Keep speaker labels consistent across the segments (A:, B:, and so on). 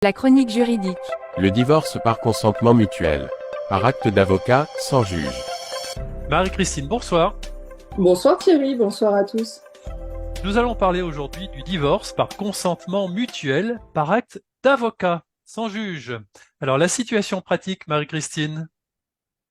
A: La chronique juridique.
B: Le divorce par consentement mutuel. Par acte d'avocat, sans juge.
C: Marie-Christine, bonsoir.
D: Bonsoir Thierry, bonsoir à tous.
C: Nous allons parler aujourd'hui du divorce par consentement mutuel par acte d'avocat, sans juge. Alors, la situation pratique, Marie-Christine?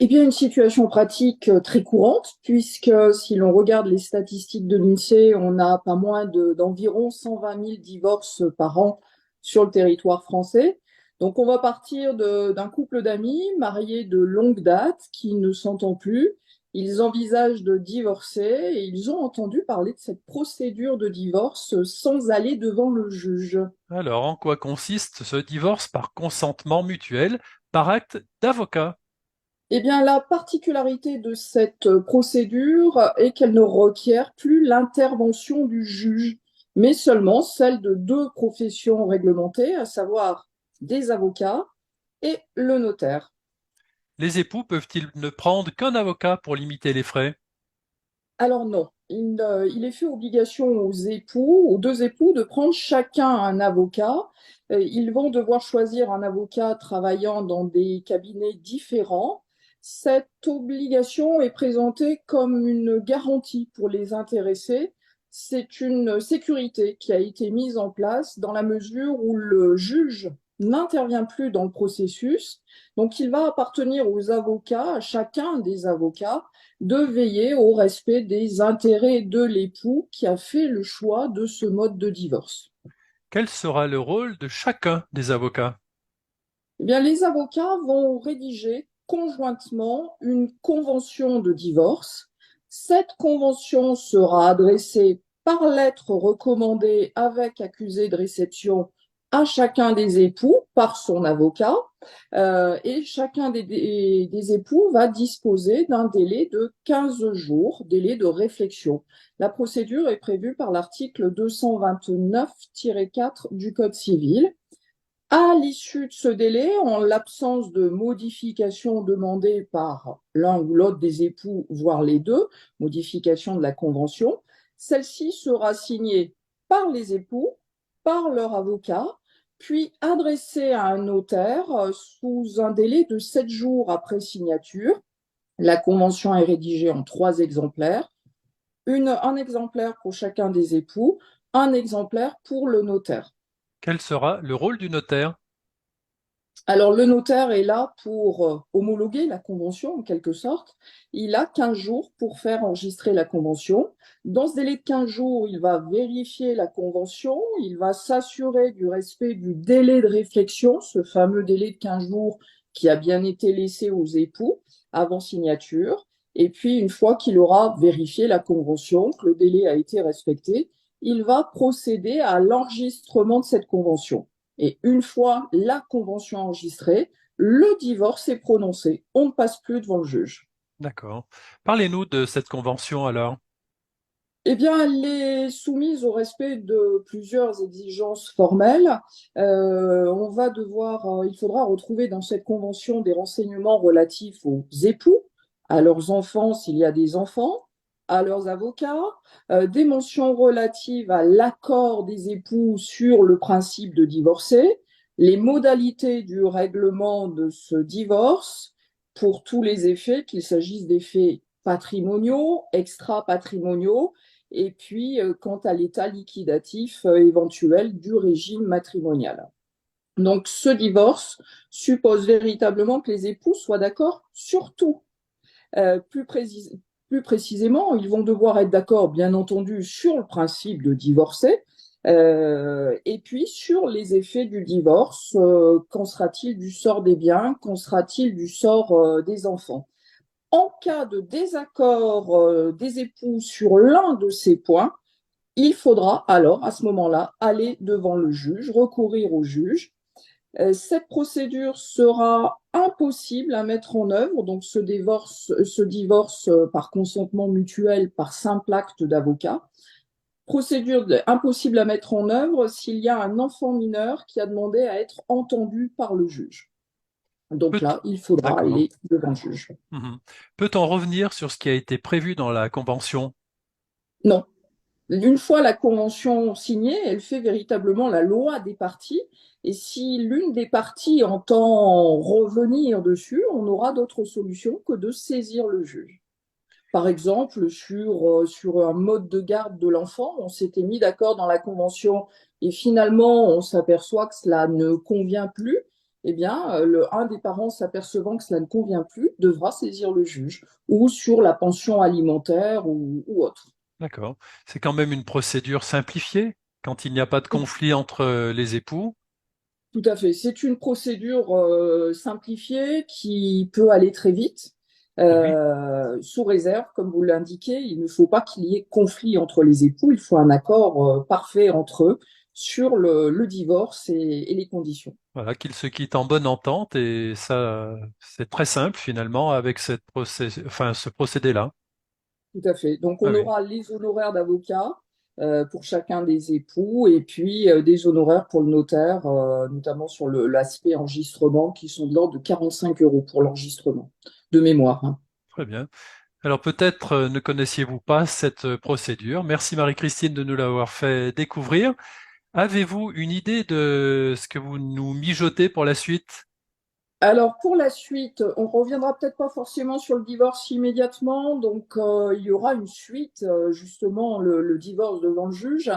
D: Eh bien, une situation pratique très courante, puisque si l'on regarde les statistiques de l'INSEE, on a pas moins d'environ 120 000 divorces par an sur le territoire français. Donc, on va partir d'un couple d'amis mariés de longue date qui ne s'entend plus. Ils envisagent de divorcer et ils ont entendu parler de cette procédure de divorce sans aller devant le juge.
C: Alors, en quoi consiste ce divorce par consentement mutuel par acte d'avocat?
D: Eh bien, la particularité de cette procédure est qu'elle ne requiert plus l'intervention du juge, mais seulement celle de deux professions réglementées, à savoir des avocats et le notaire.
C: Les époux peuvent-ils ne prendre qu'un avocat pour limiter les frais?
D: Alors non, il est fait obligation aux deux époux, de prendre chacun un avocat. Ils vont devoir choisir un avocat travaillant dans des cabinets différents. Cette obligation est présentée comme une garantie pour les intéressés. C'est une sécurité qui a été mise en place dans la mesure où le juge n'intervient plus dans le processus. Donc il va appartenir aux avocats, à chacun des avocats, de veiller au respect des intérêts de l'époux qui a fait le choix de ce mode de divorce.
C: Quel sera le rôle de chacun des avocats?
D: Eh bien, les avocats vont rédiger conjointement une convention de divorce. Cette convention sera adressée par lettre recommandée avec accusé de réception à chacun des époux par son avocat, et chacun des époux va disposer d'un délai de 15 jours, délai de réflexion. La procédure est prévue par l'article 229-4 du Code civil. À l'issue de ce délai, en l'absence de modification demandée par l'un ou l'autre des époux, voire les deux, modification de la convention, celle-ci sera signée par les époux, par leur avocat, puis adressée à un notaire sous un délai de 7 jours après signature. La convention est rédigée en 3 exemplaires, un exemplaire pour chacun des époux, un exemplaire pour le notaire.
C: Quel sera le rôle du notaire?
D: Alors, le notaire est là pour homologuer la convention, en quelque sorte. Il a 15 jours pour faire enregistrer la convention. Dans ce délai de 15 jours, il va vérifier la convention, il va s'assurer du respect du délai de réflexion, ce fameux délai de 15 jours qui a bien été laissé aux époux avant signature. Et puis, une fois qu'il aura vérifié la convention, que le délai a été respecté, il va procéder à l'enregistrement de cette convention. Et une fois la convention enregistrée, le divorce est prononcé. On ne passe plus devant le juge.
C: D'accord. Parlez-nous de cette convention alors.
D: Eh bien, elle est soumise au respect de plusieurs exigences formelles. Il faudra retrouver dans cette convention des renseignements relatifs aux époux, à leurs enfants s'il y a des enfants, à leurs avocats, des mentions relatives à l'accord des époux sur le principe de divorcer, les modalités du règlement de ce divorce pour tous les effets, qu'il s'agisse d'effets patrimoniaux, extra-patrimoniaux, et puis quant à l'état liquidatif éventuel du régime matrimonial. Donc ce divorce suppose véritablement que les époux soient d'accord sur tout. Plus précisément, ils vont devoir être d'accord, bien entendu, sur le principe de divorcer, et puis sur les effets du divorce. Qu'en sera-t-il du sort des biens? Qu'en sera-t-il du sort des enfants? En cas de désaccord des époux sur l'un de ces points, il faudra alors, à ce moment-là, aller devant le juge, recourir au juge. Cette procédure sera impossible à mettre en œuvre, donc ce divorce par consentement mutuel, par simple acte d'avocat. Procédure impossible à mettre en œuvre s'il y a un enfant mineur qui a demandé à être entendu par le juge. Donc
C: Peut-
D: là, il faudra
C: D'accord.
D: aller devant le juge.
C: Mhm. Peut-on revenir sur ce qui a été prévu dans la convention?
D: Non, Une fois la convention signée, elle fait véritablement la loi des parties. Et si l'une des parties entend revenir dessus, on n'aura d'autre solution que de saisir le juge. Par exemple, sur un mode de garde de l'enfant, on s'était mis d'accord dans la convention et finalement on s'aperçoit que cela ne convient plus. Eh bien, un des parents s'apercevant que cela ne convient plus devra saisir le juge ou sur la pension alimentaire ou autre.
C: D'accord. C'est quand même une procédure simplifiée quand il n'y a pas de conflit entre les époux.
D: Tout à fait. C'est une procédure simplifiée qui peut aller très vite,
C: Et oui,
D: sous réserve, comme vous l'indiquez. Il ne faut pas qu'il y ait conflit entre les époux. Il faut un accord parfait entre eux sur le divorce et les conditions.
C: voilà, qu'ils se quittent en bonne entente et ça, c'est très simple finalement avec ce procédé-là.
D: Tout à fait. Donc,
C: Ah
D: on
C: oui,
D: aura les honoraires d'avocat pour chacun des époux et puis des honoraires pour le notaire, notamment sur l'aspect enregistrement, qui sont de l'ordre de 45 euros pour l'enregistrement, de mémoire, hein.
C: très bien. Alors peut-être ne connaissiez-vous pas cette procédure. Merci Marie-Christine de nous l'avoir fait découvrir. Avez-vous une idée de ce que vous nous mijotez pour la suite?
D: Alors pour la suite, on reviendra peut-être pas forcément sur le divorce immédiatement, donc il y aura une suite, justement le divorce devant le juge.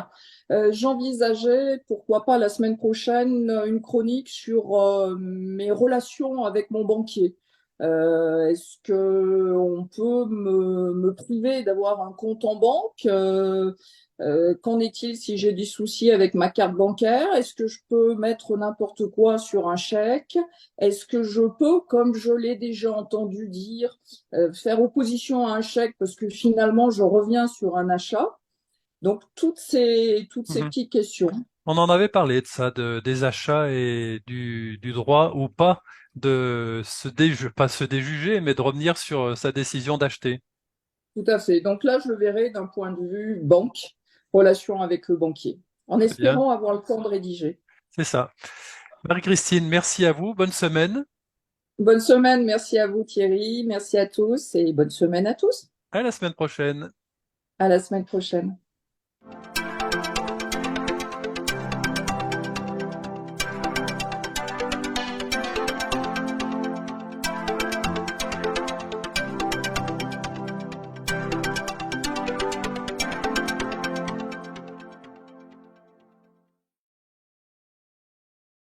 D: J'envisageais, pourquoi pas la semaine prochaine, une chronique sur mes relations avec mon banquier. Est-ce que on peut me priver d'avoir un compte en banque? Qu'en est-il si j'ai des soucis avec ma carte bancaire? Est-ce que je peux mettre n'importe quoi sur un chèque? Est-ce que je peux, comme je l'ai déjà entendu dire, faire opposition à un chèque parce que finalement je reviens sur un achat? Donc toutes ces
C: Mhm.
D: petites questions.
C: On en avait parlé de ça, des achats et du droit ou pas de pas se déjuger, mais de revenir sur sa décision d'acheter.
D: Tout à fait. Donc là, je le verrai d'un point de vue banque, relation avec le banquier, en
C: Très bien,
D: espérant avoir le temps de rédiger.
C: c'est ça. Marie-Christine, merci à vous. Bonne semaine.
D: Bonne semaine, merci à vous Thierry, merci à tous et bonne semaine à tous.
C: À la semaine prochaine.
D: À la semaine prochaine.